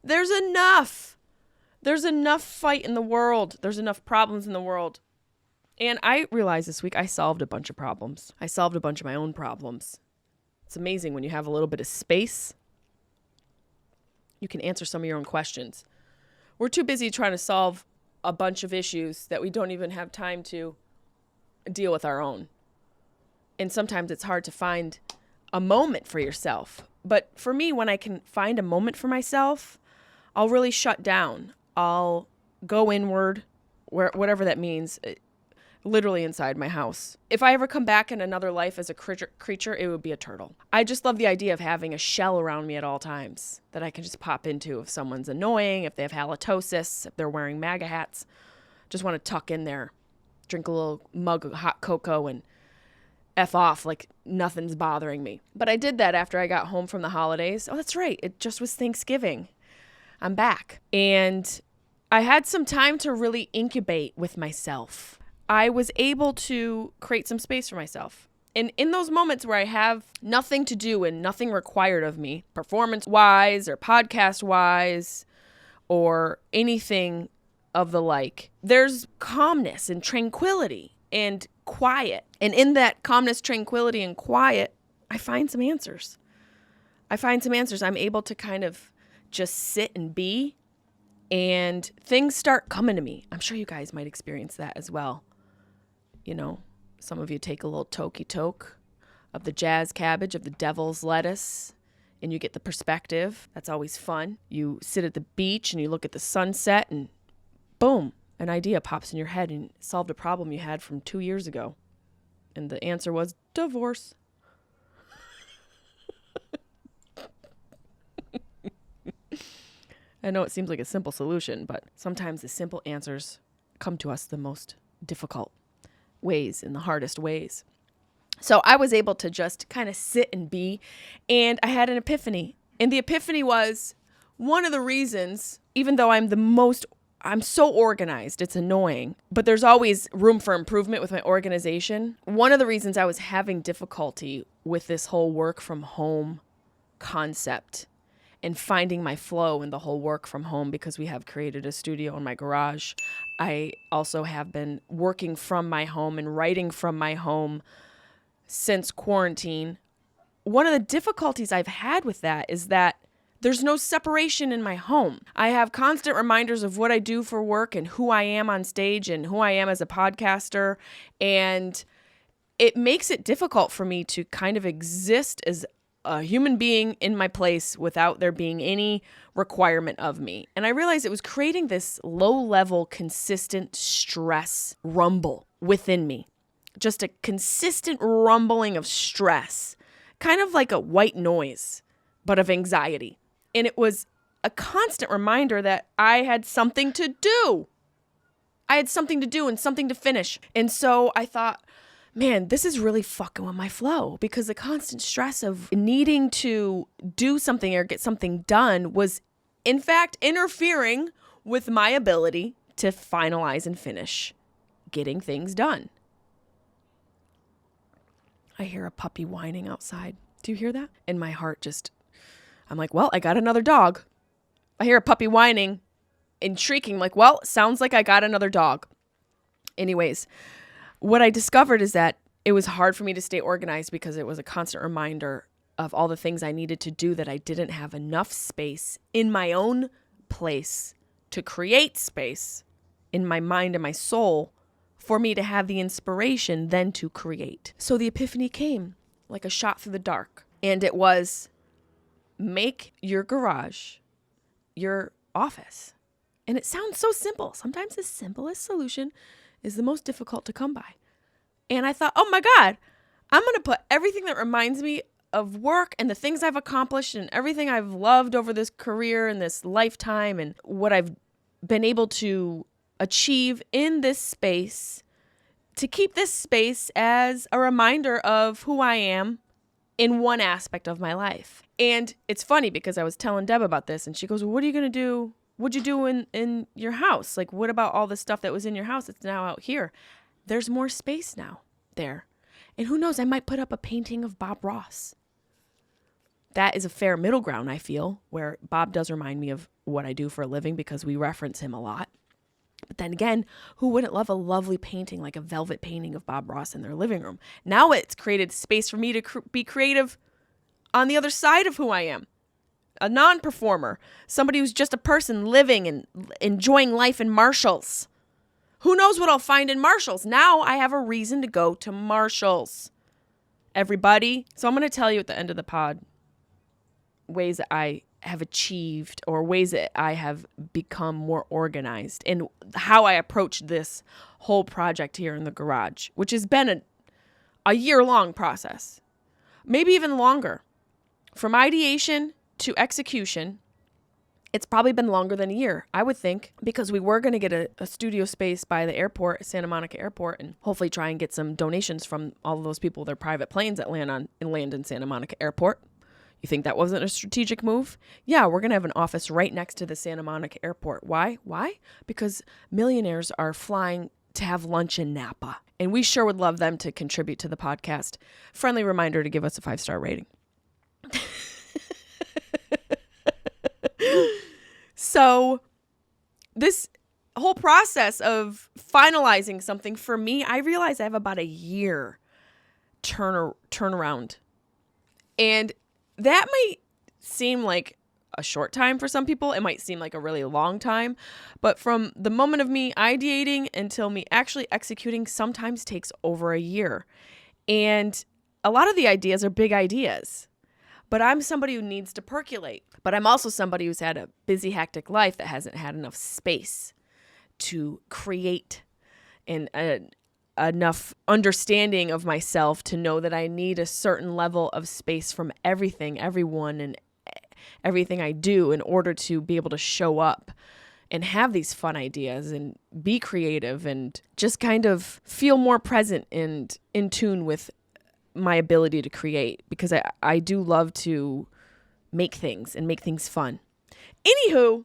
There's enough. There's enough fight in the world. There's enough problems in the world. And I realized this week I solved a bunch of problems. I solved a bunch of my own problems. It's amazing when you have a little bit of space, you can answer some of your own questions. We're too busy trying to solve a bunch of issues that we don't even have time to deal with our own. And sometimes it's hard to find a moment for yourself. But for me, when I can find a moment for myself, I'll really shut down. I'll go inward, whatever that means, literally inside my house. If I ever come back in another life as a creature, it would be a turtle. I just love the idea of having a shell around me at all times that I can just pop into if someone's annoying, if they have halitosis, if they're wearing MAGA hats. Just want to tuck in there, drink a little mug of hot cocoa and F off like nothing's bothering me. But I did that after I got home from the holidays. Oh, that's right. It just was Thanksgiving. I'm back. And I had some time to really incubate with myself. I was able to create some space for myself. And in those moments where I have nothing to do and nothing required of me, performance-wise or podcast-wise or anything of the like, there's calmness and tranquility and quiet. And in that calmness, tranquility, and quiet, I find some answers. I'm able to kind of just sit and be, and things start coming to me. I'm sure you guys might experience that as well. You know, some of you take a little tokey toke of the jazz cabbage, of the devil's lettuce, and you get the perspective. That's always fun. You sit at the beach and you look at the sunset and boom, an idea pops in your head and solved a problem you had from 2 years ago. And the answer was divorce. I know it seems like a simple solution, but sometimes the simple answers come to us the most difficult ways, in the hardest ways. So I was able to just kind of sit and be, and I had an epiphany. And the epiphany was one of the reasons, even though I'm so organized, it's annoying, but there's always room for improvement with my organization. One of the reasons I was having difficulty with this whole work from home concept and finding my flow in the whole work from home, because we have created a studio in my garage. I also have been working from my home and writing from my home since quarantine. One of the difficulties I've had with that is that there's no separation in my home. I have constant reminders of what I do for work and who I am on stage and who I am as a podcaster. And it makes it difficult for me to kind of exist as a human being in my place without there being any requirement of me. And I realized it was creating this low-level, consistent stress rumble within me. Just a consistent rumbling of stress, kind of like a white noise, but of anxiety. And it was a constant reminder that I had something to do. I had something to do and something to finish. And so I thought, man, this is really fucking with my flow, because the constant stress of needing to do something or get something done was, in fact, interfering with my ability to finalize and finish getting things done. I hear a puppy whining outside. Do you hear that? And my heart I'm like, well, I got another dog. I hear a puppy whining and shrieking, like, well, sounds like I got another dog. Anyways, what I discovered is that it was hard for me to stay organized because it was a constant reminder of all the things I needed to do that I didn't have enough space in my own place to create space in my mind and my soul for me to have the inspiration then to create. So the epiphany came like a shot through the dark. And it was, make your garage your office. And it sounds so simple. Sometimes the simplest solution is the most difficult to come by. And I thought, oh my God, I'm going to put everything that reminds me of work and the things I've accomplished and everything I've loved over this career and this lifetime and what I've been able to achieve in this space, to keep this space as a reminder of who I am in one aspect of my life. And it's funny because I was telling Deb about this and she goes, well, what are you going to do? What'd you do in your house? Like, what about all the stuff that was in your house that's now out here? There's more space now there. And who knows, I might put up a painting of Bob Ross. That is a fair middle ground, I feel, where Bob does remind me of what I do for a living because we reference him a lot. But then again, who wouldn't love a lovely painting, like a velvet painting of Bob Ross in their living room? Now it's created space for me to be creative on the other side of who I am. A non-performer, somebody who's just a person living and enjoying life in Marshall's. Who knows what I'll find in Marshall's? Now I have a reason to go to Marshall's. Everybody. So I'm going to tell you at the end of the pod ways that I have achieved or ways that I have become more organized and how I approach this whole project here in the garage, which has been a year-long process, maybe even longer. From ideation to execution, it's probably been longer than a year, I would think, because we were going to get a studio space by the airport, Santa Monica Airport, and hopefully try and get some donations from all of those people, their private planes that land in Santa Monica Airport. You think that wasn't a strategic move? Yeah, we're going to have an office right next to the Santa Monica Airport. Why? Because millionaires are flying to have lunch in Napa, and we sure would love them to contribute to the podcast. Friendly reminder to give us a 5-star rating. So this whole process of finalizing something for me, I realize I have about a year turnaround. And that might seem like a short time for some people. It might seem like a really long time. But from the moment of me ideating until me actually executing sometimes takes over a year. And a lot of the ideas are big ideas. But I'm somebody who needs to percolate. But I'm also somebody who's had a busy, hectic life that hasn't had enough space to create and enough understanding of myself to know that I need a certain level of space from everything, everyone, and everything I do in order to be able to show up and have these fun ideas and be creative and just kind of feel more present and in tune with my ability to create, because I do love to make things and make things fun. Anywho,